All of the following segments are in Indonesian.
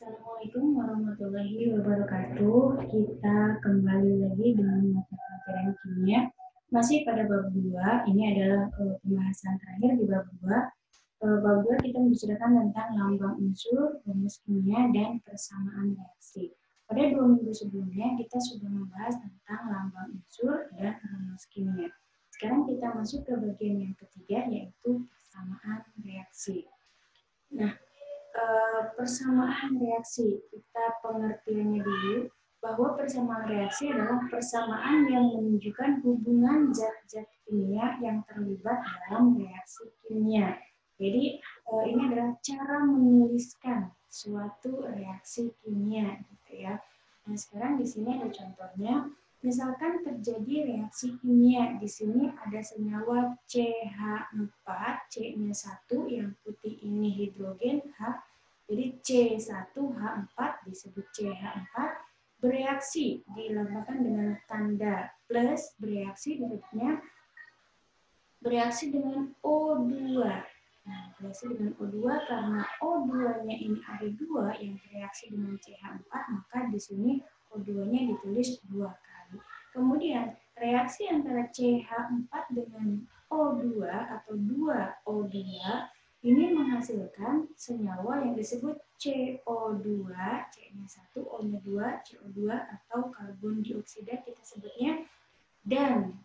Assalamualaikum warahmatullahi wabarakatuh. Kita kembali lagi dengan mata pelajaran kimia. Masih pada bab 2, ini adalah pembahasan terakhir di bab 2. Bab 2 kita membicarakan tentang lambang unsur, rumus kimia, dan persamaan reaksi. Pada 2 minggu sebelumnya kita sudah membahas tentang lambang unsur dan rumus kimia. Sekarang kita masuk ke bagian yang ketiga, yaitu persamaan reaksi. Nah, persamaan reaksi, kita pengertiannya dulu, bahwa persamaan reaksi adalah persamaan yang menunjukkan hubungan zat-zat kimia yang terlibat dalam reaksi kimia. Jadi ini adalah cara menuliskan suatu reaksi kimia, gitu ya. Nah, sekarang di sini ada contohnya. Misalkan terjadi reaksi kimia, di sini ada senyawa CH4, C-nya 1, yang putih ini hidrogen H. Jadi C1H4 disebut CH4, bereaksi dilambangkan dengan tanda plus, bereaksi disebutnya bereaksi dengan O2. Nah, bereaksi dengan O2 karena O2-nya ini ada 2 yang bereaksi dengan CH4, maka di sini O2-nya ditulis 2 kali. Kemudian, reaksi antara CH4 dengan O2 atau 2O2 ini menghasilkan senyawa yang disebut CO2, C-nya 1, O-nya 2, CO2 atau karbon dioksida kita sebutnya, dan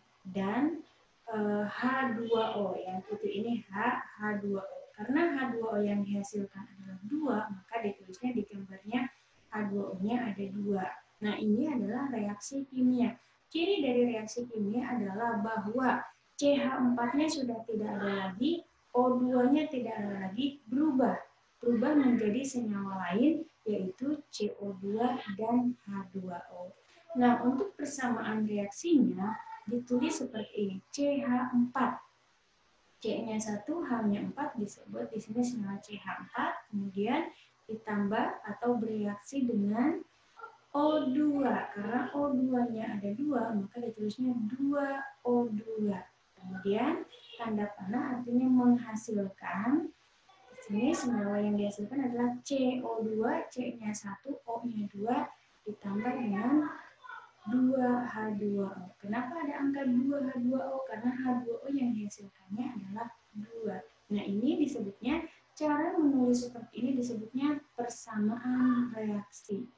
H2O, yang putih ini H2O. Karena H2O yang dihasilkan adalah 2, maka ditulisnya di gambarnya H2O-nya ada 2. Nah, ini adalah reaksi kimia. Ciri dari reaksi kimia adalah bahwa CH4-nya sudah tidak ada lagi, O2-nya tidak ada lagi, berubah menjadi senyawa lain, yaitu CO2 dan H2O. Nah, untuk persamaan reaksinya ditulis seperti ini, CH4. C-nya 1, H-nya 4 disebut di sini senyawa CH4, kemudian ditambah atau bereaksi dengan O2. Karena O2-nya ada 2, maka ditulisnya 2O2. Kemudian tanda panah artinya menghasilkan. Di sini senyawa yang dihasilkan adalah CO2, C-nya 1, O-nya 2 ditambah dengan 2H2O. Kenapa ada angka 2H2O? Karena H2O yang dihasilkannya adalah 2. Nah, ini disebutnya, cara menulis seperti ini disebutnya persamaan reaksi.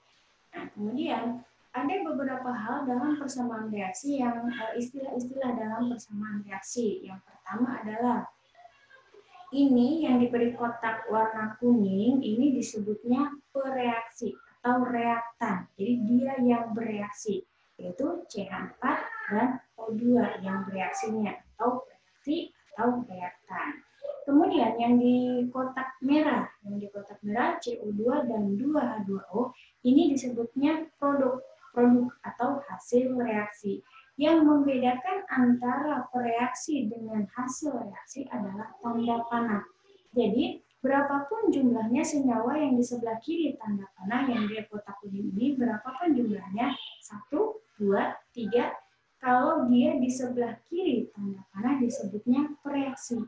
Nah, kemudian ada beberapa hal dalam persamaan reaksi yang istilah-istilah dalam persamaan reaksi. Yang pertama adalah ini yang diberi kotak warna kuning, ini disebutnya pereaksi atau reaktan. Jadi dia yang bereaksi, yaitu CH4 dan O2 yang bereaksinya, atau reaksi atau reaktan. Kemudian yang di kotak merah CO2 dan 2H2O, ini disebutnya produk atau hasil reaksi. Yang membedakan antara pereaksi dengan hasil reaksi adalah tanda panah. Jadi, berapapun jumlahnya senyawa yang di sebelah kiri tanda panah yang di kotak kuning ini, berapapun jumlahnya, 1, 2, 3, kalau dia di sebelah kiri tanda panah disebutnya pereaksi.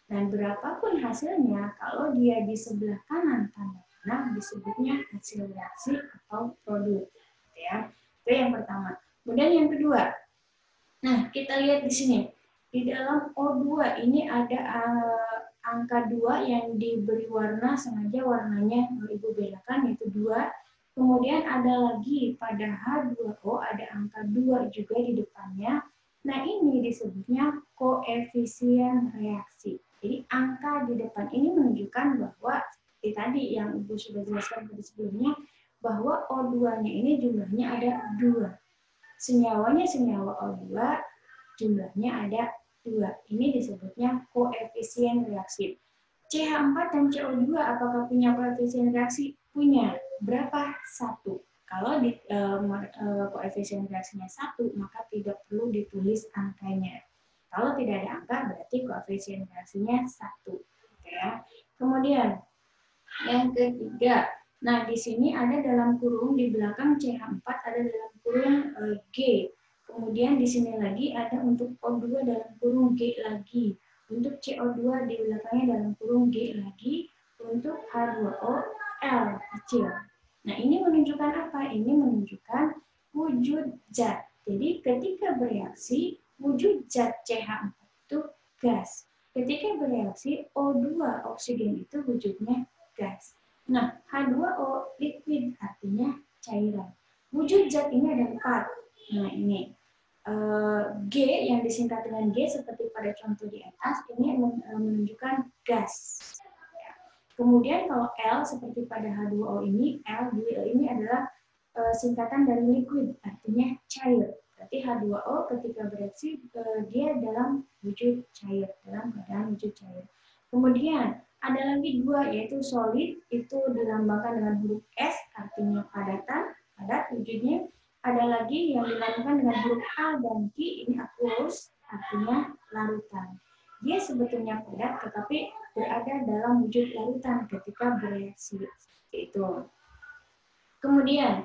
Dan berapapun hasilnya, kalau dia di sebelah kanan tanda panah disebutnya hasil reaksi atau produk. Ya, itu yang pertama. Kemudian yang kedua, nah kita lihat di sini, di dalam O2 ini ada angka 2 yang diberi warna, sengaja warnanya Ibu bedakan, yaitu 2. Kemudian ada lagi pada H2O ada angka 2 juga di depannya. Nah, ini disebutnya koefisien reaksi. Jadi angka di depan ini menunjukkan bahwa seperti tadi yang Ibu sudah jelaskan tadi sebelumnya, bahwa O2-nya ini jumlahnya ada 2. Senyawanya senyawa O2, jumlahnya ada 2. Ini disebutnya koefisien reaksi. CH4 dan CO2 apakah punya koefisien reaksi? Punya. Berapa? 1. Kalau di koefisien reaksinya 1, maka tidak perlu ditulis angkanya. Kalau tidak ada angka, berarti koefisien reaksinya 1. Oke, ya. Kemudian, yang ketiga, nah di sini ada dalam kurung, di belakang CH4 ada dalam kurung G. Kemudian di sini lagi ada untuk O2 dalam kurung G lagi. Untuk CO2 di belakangnya dalam kurung G lagi. Untuk H2O L kecil. Nah, ini menunjukkan apa? Ini menunjukkan wujud zat. Jadi, ketika bereaksi, wujud zat CH4 itu gas. Ketika bereaksi, O2 oksigen itu wujudnya gas. Nah, H2O liquid artinya cairan. Wujud zat ini ada 4. Nah, ini G yang disingkat dengan G seperti pada contoh di atas, ini menunjukkan gas. Kemudian kalau L seperti pada H2O ini, L ini adalah singkatan dari liquid, artinya cair. Berarti H2O ketika bereaksi dia dalam wujud cair, dalam keadaan wujud cair. Kemudian ada lagi 2 yaitu solid, itu dilambangkan dengan huruf S, artinya padatan, padat wujudnya. Ada lagi yang dilambangkan dengan huruf A dan Q, ini aqueous, artinya larutan. Dia sebetulnya padat, tetapi berada dalam wujud larutan ketika bereaksi. Itu. Kemudian,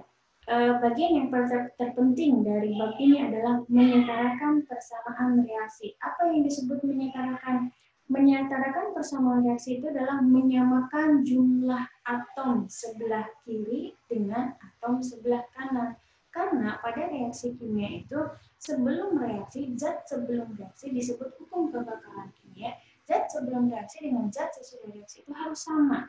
bagian yang terpenting dari bab ini adalah menyetarakan persamaan reaksi. Apa yang disebut menyetarakan? Menyetarakan persamaan reaksi itu adalah menyamakan jumlah atom sebelah kiri dengan atom sebelah kanan. Karena pada reaksi kimia itu sebelum reaksi, zat sebelum reaksi disebut hukum kebakaran kimia. Zat sebelum reaksi dengan zat sesudah reaksi itu harus sama.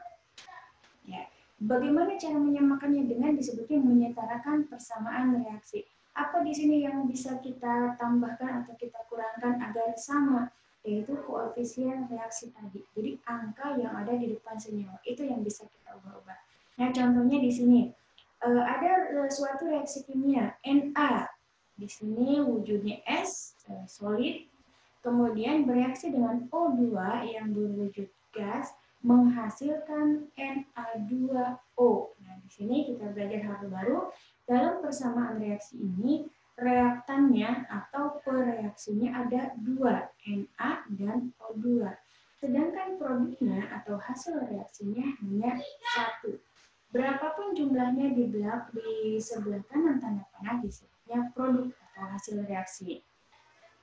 Ya. Bagaimana cara menyamakannya dengan disebutnya menyetarakan persamaan reaksi. Apa di sini yang bisa kita tambahkan atau kita kurangkan agar sama? Yaitu koefisien reaksi tadi. Jadi angka yang ada di depan senyawa itu yang bisa kita ubah-ubah. Nah, contohnya di sini. Ada suatu reaksi kimia Na, di sini wujudnya S, solid, kemudian bereaksi dengan O2 yang berwujud gas, menghasilkan Na2O. Nah, di sini kita belajar hal baru. Dalam persamaan reaksi ini, reaktannya atau pereaksinya ada 2, Na dan O2. Sedangkan produknya atau hasil reaksinya hanya 1. Berapapun jumlahnya di sebelah kanan tanda panah disebutnya produk atau hasil reaksi.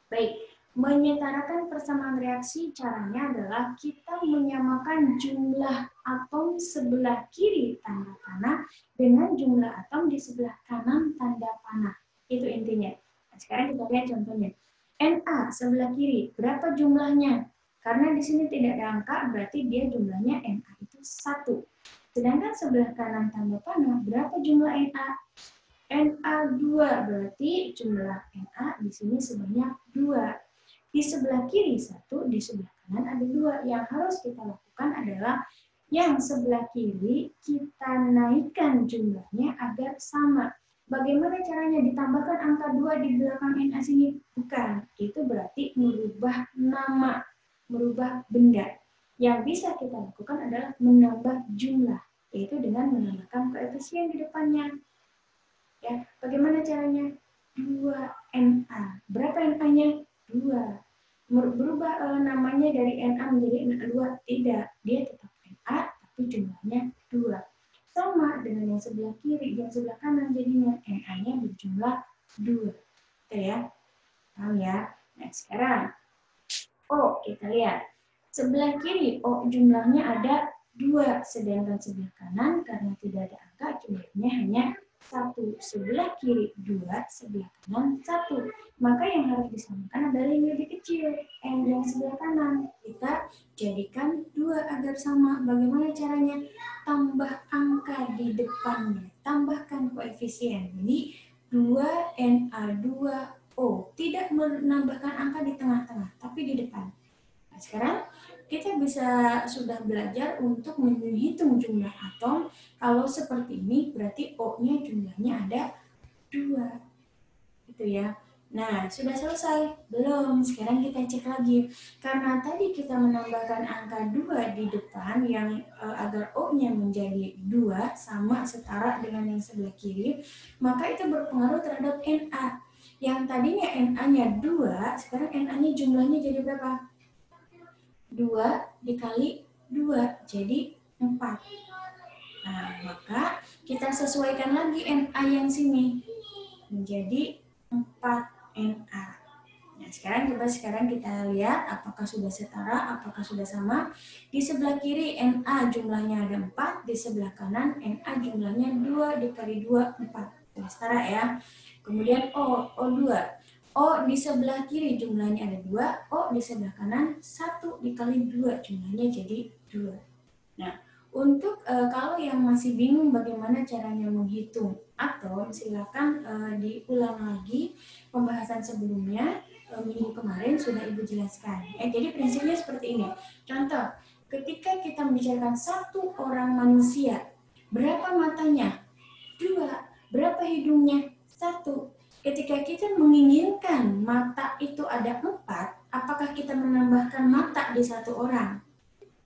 Baik, menyetarakan persamaan reaksi caranya adalah kita menyamakan jumlah atom sebelah kiri tanda panah dengan jumlah atom di sebelah kanan tanda panah. Itu intinya. Nah, sekarang kita lihat contohnya. Na sebelah kiri, berapa jumlahnya? Karena di sini tidak ada angka, berarti dia jumlahnya Na itu 1. Sedangkan sebelah kanan tanda panah, berapa jumlah Na? Na2, berarti jumlah Na di sini sebanyak 2. Di sebelah kiri 1, di sebelah kanan ada 2. Yang harus kita lakukan adalah yang sebelah kiri kita naikkan jumlahnya agar sama. Bagaimana caranya? Ditambahkan angka 2 di belakang Na sini? Bukan. Itu berarti merubah nama, merubah benda. Yang bisa kita lakukan adalah menambah jumlah, yaitu dengan menambahkan koefisien di depannya. Ya, bagaimana caranya? 2Na. Berapa Na-nya? 2. Berubah namanya dari Na menjadi Na2? Tidak. Dia tetap Na, tapi jumlahnya 2. Sama dengan yang sebelah kiri, yang sebelah kanan jadinya Na-nya berjumlah 2. Oke ya? Paham ya? Nah, sekarang O, kita lihat. Sebelah kiri, O jumlahnya ada 2, sedangkan sebelah kanan karena tidak ada angka, jumlahnya hanya 1. Sebelah kiri 2, sebelah kanan 1. Maka yang harus disamakan adalah yang lebih kecil, yang sebelah kanan. Kita jadikan 2 agar sama. Bagaimana caranya? Tambah angka di depannya, tambahkan koefisien. Jadi 2Na2O. Tidak menambahkan angka di tengah-tengah, tapi di depan. Nah, sekarang kita sudah belajar untuk menghitung jumlah atom. Kalau seperti ini berarti O-nya jumlahnya ada 2. Gitu ya. Nah, sudah selesai? Belum. Sekarang kita cek lagi. Karena tadi kita menambahkan angka 2 di depan yang agar O-nya menjadi 2 sama setara dengan yang sebelah kiri, maka itu berpengaruh terhadap Na. Yang tadinya Na-nya 2, sekarang Na-nya jumlahnya jadi berapa? 2 dikali 2, jadi 4. Nah, maka kita sesuaikan lagi Na yang sini. Menjadi 4Na. Nah, sekarang kita lihat apakah sudah setara, apakah sudah sama. Di sebelah kiri Na jumlahnya ada 4, di sebelah kanan Na jumlahnya 2 dikali 2, 4. Sudah setara ya. Kemudian O2. O di sebelah kiri jumlahnya ada 2, O di sebelah kanan 1 dikali 2 jumlahnya jadi 2. Nah, untuk kalau yang masih bingung bagaimana caranya menghitung atom, silakan diulang lagi pembahasan sebelumnya. Minggu kemarin sudah Ibu jelaskan. Jadi prinsipnya seperti ini. Contoh, ketika kita membicarakan satu orang manusia, berapa matanya? 2. Berapa hidungnya? 1. Ketika kita menginginkan mata itu ada 4, apakah kita menambahkan mata di satu orang?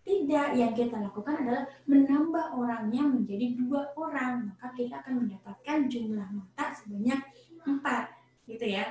Tidak, yang kita lakukan adalah menambah orangnya menjadi 2 orang. Maka kita akan mendapatkan jumlah mata sebanyak 4. Gitu ya.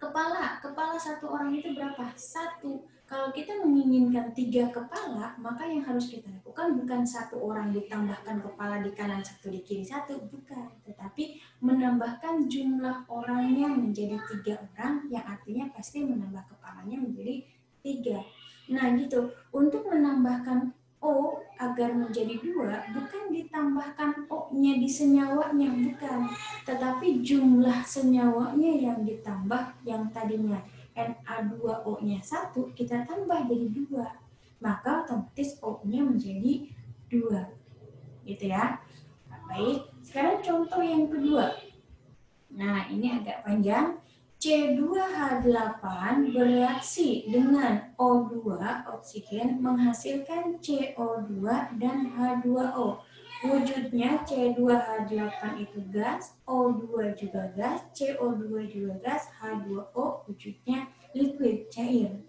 Kepala satu orang itu berapa? 1. Kalau kita menginginkan 3 kepala, maka yang harus kita lakukan bukan 1 orang ditambahkan kepala di kanan 1 di kiri 1, bukan. Tetapi menambahkan jumlah orangnya menjadi 3 orang, yang artinya pasti menambah kepalanya menjadi 3. Nah gitu, untuk menambahkan O agar menjadi 2, bukan ditambahkan O-nya di senyawanya, bukan. Tetapi jumlah senyawanya yang ditambah, yang tadinya Na2O-nya 1, kita tambah jadi 2. Maka otomatis O-nya menjadi 2. Gitu ya. Baik, sekarang contoh yang kedua. Nah, ini agak panjang. C2H8 bereaksi dengan O2 oksigen menghasilkan CO2 dan H2O. Wujudnya C2H8 itu gas, O2 juga gas, CO2 juga gas, H2O wujudnya liquid, cair.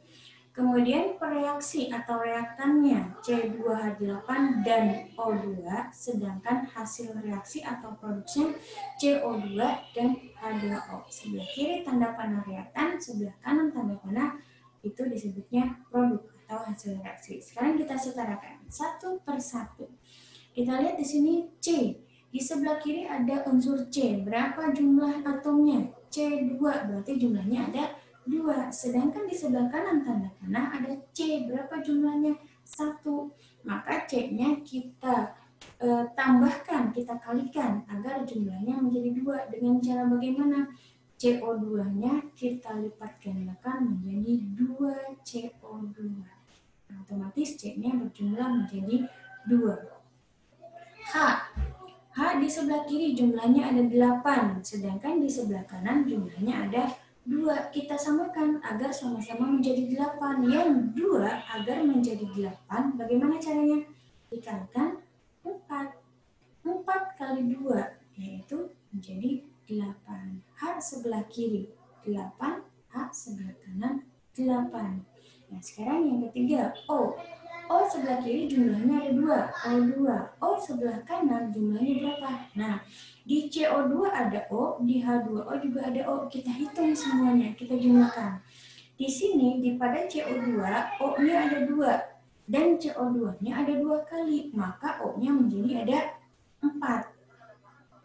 Kemudian pereaksi atau reaktannya C2H8 dan O2, sedangkan hasil reaksi atau produksinya CO2 dan H2O. Sebelah kiri tanda panah reaktan, sebelah kanan tanda panah itu disebutnya produk atau hasil reaksi. Sekarang kita setarakan satu per satu. Kita lihat di sini C. Di sebelah kiri ada unsur C. Berapa jumlah atomnya? C2, berarti jumlahnya ada 2. Sedangkan di sebelah kanan tanda panah ada C. Berapa jumlahnya? 1. Maka C-nya kita tambahkan, kita kalikan agar jumlahnya menjadi 2. Dengan cara bagaimana? CO2-nya kita lipat gandakan menjadi 2 CO2. Otomatis C-nya berjumlah menjadi 2. H. H di sebelah kiri jumlahnya ada 8. Sedangkan di sebelah kanan jumlahnya ada 2, kita samakan agar sama-sama menjadi 8. Yang 2 agar menjadi 8, bagaimana caranya? Dikalikan 4. 4 kali 2, yaitu menjadi 8. H sebelah kiri 8, H sebelah kanan 8. Nah, sekarang yang ketiga, O. O sebelah kiri jumlahnya ada 2, O2. O sebelah kanan jumlahnya berapa? Nah, di CO2 ada O, di H2O juga ada O. Kita hitung semuanya, kita jumlahkan. Di sini, di pada CO2, O-nya ada 2. Dan CO2-nya ada 2 kali. Maka O-nya menjadi ada 4.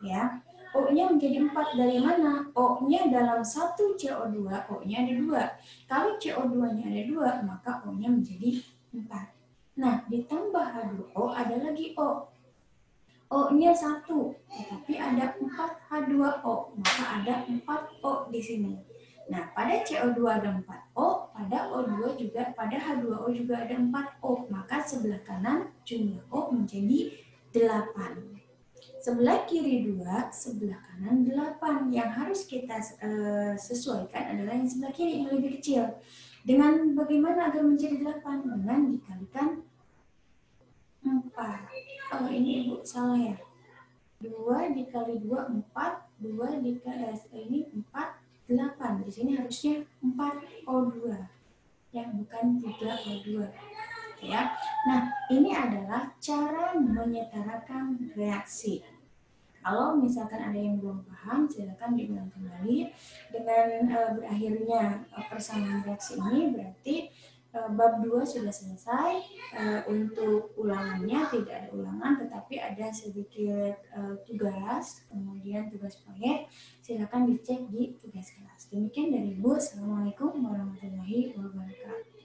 Ya, O-nya menjadi 4 dari mana? O-nya dalam 1 CO2, O-nya ada 2. Kalau CO2-nya ada 2, maka O-nya menjadi 4. Nah, ditambah H2O ada lagi O. O-nya 1, tetapi ada 4 H2O, maka ada 4 O di sini. Nah, pada CO2 ada 4 O, pada O2 juga, pada H2O juga ada 4 O, maka sebelah kanan jumlah O menjadi 8. Sebelah kiri 2, sebelah kanan 8. Yang harus kita sesuaikan adalah yang sebelah kiri yang lebih kecil. Dengan bagaimana agar menjadi 8? Dengan dikalikan 4. Oh, ini Ibu salah ya. 2 dikali 2, 4. 2 dikali ini 4, 8. Di sini harusnya 4 O2. Ya, bukan 3 O2. Ya. Nah, ini adalah cara menyetarakan reaksi. Kalau misalkan ada yang belum paham, silakan diulang kembali. Dengan berakhirnya persamaan reaksi ini berarti bab 2 sudah selesai. Untuk ulangannya tidak ada ulangan, tetapi ada sedikit tugas, kemudian tugas proyek. Silakan dicek di tugas kelas. Demikian dari Ibu. Assalamualaikum warahmatullahi wabarakatuh.